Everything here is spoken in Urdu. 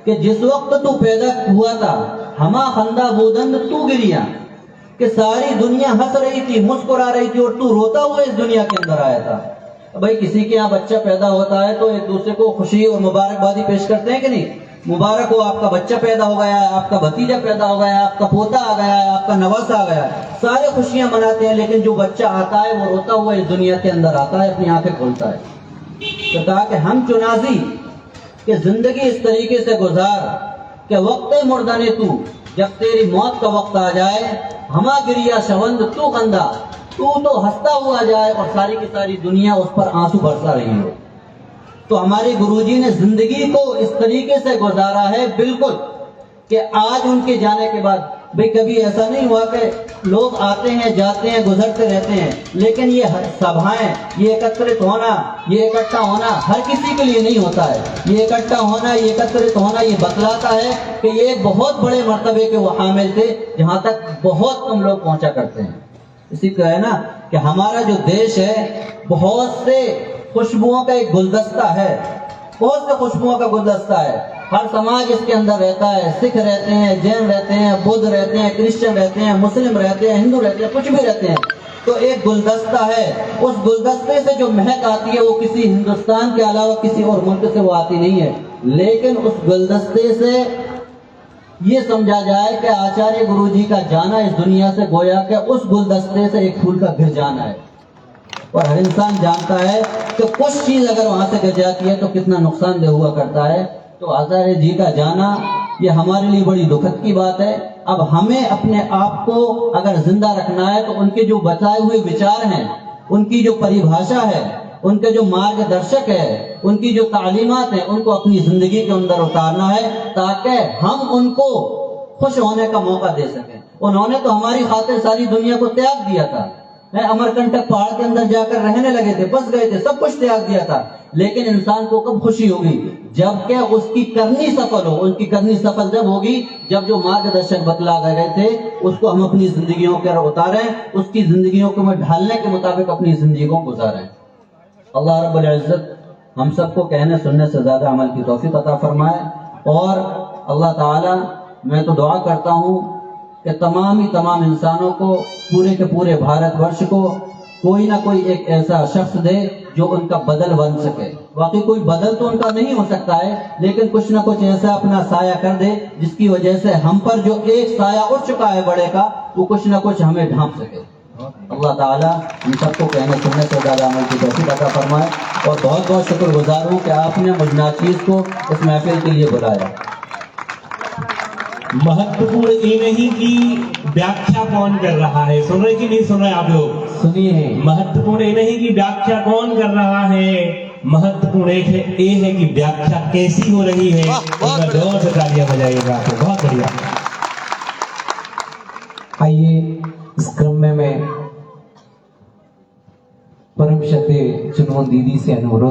کہ جس وقت تو پیدا ہوا تھا ہما خندہ بودند تو گریا، کہ ساری دنیا ہنس رہی تھی، مسکرا رہی تھی، اور تو روتا ہوا اس دنیا کے اندر آیا تھا۔ بھائی کسی کے یہاں بچہ پیدا ہوتا ہے تو ایک دوسرے کو خوشی اور مبارکبادی پیش کرتے ہیں کہ نہیں؟ مبارک ہو، آپ کا بچہ پیدا ہو گیا ہے، آپ کا بھتیجا پیدا ہو گیا ہے، آپ کا پوتا آ گیا ہے، آپ کا نواسا آ گیا ہے، سارے خوشیاں مناتے ہیں، لیکن جو بچہ آتا ہے وہ روتا ہوا اس دنیا کے اندر آتا ہے، اپنی آنکھیں کھولتا ہے۔ تو کہا کہ ہم چنازی کہ زندگی اس طریقے سے گزار کہ وقت مردنے تو، جب تیری موت کا وقت آ جائے، ہما گریا شوند تو خندہ، تو ہنستا ہوا جائے اور ساری کی ساری دنیا اس پر آنسو برسا رہی ہو۔ تو ہمارے گروجی نے زندگی کو اس طریقے سے گزارا ہے بالکل کہ آج ان کے جانے کے بعد بھئی کبھی ایسا نہیں ہوا کہ لوگ آتے ہیں جاتے ہیں گزرتے رہتے ہیں، لیکن یہ سبھائیں، یہ اکترت ہونا، یہ اکٹھا ہونا ہر کسی کے لیے نہیں ہوتا ہے۔ یہ اکٹھا ہونا، یہ اکترت ہونا یہ بتلاتا ہے کہ یہ ایک بہت بڑے مرتبے کے وہ حامل تھے جہاں تک بہت کم لوگ پہنچا کرتے ہیں۔ اسی طرح ہے نا کہ ہمارا جو دیش ہے بہت سے خوشبوؤں کا ایک گلدستہ ہے، بہت سے خوشبوؤں کا گلدستہ ہے۔ ہر سماج اس کے اندر رہتا ہے، سکھ رہتے ہیں، جین رہتے ہیں، بدھ رہتے ہیں، کرسچن رہتے ہیں، مسلم رہتے ہیں، ہندو رہتے ہیں، کچھ بھی رہتے ہیں، تو ایک گلدستہ ہے۔ اس گلدستے سے جو مہک آتی ہے وہ کسی ہندوستان کے علاوہ کسی اور ملک سے وہ آتی نہیں ہے، لیکن اس گلدستے سے یہ سمجھا جائے کہ آچاریہ گرو جی کا جانا اس دنیا سے گویا کہ اس گلدستے سے ایک پھول کا گر جانا ہے۔ اور ہر انسان جانتا ہے کہ کچھ چیز اگر وہاں سے گر جاتی ہے تو کتنا نقصان دہ ہوا کرتا ہے۔ تو آچاریہ جی کا جانا یہ ہمارے لیے بڑی دکھد کی بات ہے۔ اب ہمیں اپنے آپ کو اگر زندہ رکھنا ہے تو ان کے جو بتائے ہوئے وچار ہیں، ان کی جو پریبھاشا ہے، ان کے جو مارگ درشک ہے، ان کی جو تعلیمات ہیں، ان کو اپنی زندگی کے اندر اتارنا ہے تاکہ ہم ان کو خوش ہونے کا موقع دے سکیں۔ انہوں نے تو ہماری خاطر ساری دنیا کو تیاگ دیا تھا، امر کنٹک پہاڑ کے اندر جا کر رہنے لگے تھے، بس گئے تھے، سب کچھ تیاگ دیا تھا، لیکن انسان کو کب خوشی ہوگی؟ جبکہ اس کی کرنی سفل ہو۔ ان کی کرنی سفل جب ہوگی جب جو مارگ درشک بتلا گئے تھے اس کو ہم اپنی زندگیوں کے اتاریں، اس کی زندگیوں کو میں ڈھالنے کے مطابق اپنی زندگیوں کو گزاریں۔ اللہ رب العزت ہم سب کو کہنے سننے سے زیادہ عمل کی توفیق عطا فرمائے، اور اللہ تعالی میں تو دعا کرتا ہوں کہ تمام انسانوں کو، پورے کے پورے بھارت ورش کو کوئی نہ کوئی ایک ایسا شخص دے جو ان کا بدل بن سکے۔ واقعی کوئی بدل تو ان کا نہیں ہو سکتا ہے، لیکن کچھ نہ کچھ ایسا اپنا سایہ کر دے جس کی وجہ سے ہم پر جو ایک سایہ اٹھ چکا ہے بڑے کا، وہ کچھ نہ کچھ ہمیں ڈھانپ سکے۔ اللہ تعالیٰ ہم سب کو کہنے سننے سے زیادہ عمل کی توفیق عطا فرمائے، اور بہت بہت شکر گزار ہوں کہ آپ نے مجھ ناچیز کو اس محفل کے لیے بلایا۔ مہتوپورن یہ نہیں کہ ویاخیا کون کر رہا ہے، سن رہے کہ نہیں سن رہے آپ لوگ؟ سنیے، مہتوپورن یہ نہیں کہ ویاخیا کون کر رہا ہے، مہتوپورن یہ ہے کہ ویاخیا کیسی ہو رہی ہے۔ زور سے تالیاں بجائیے گا آپ کو، بہت بڑھیا۔ آئیے اس کرم میں پرم شتے چنون دیدی سے انورودھ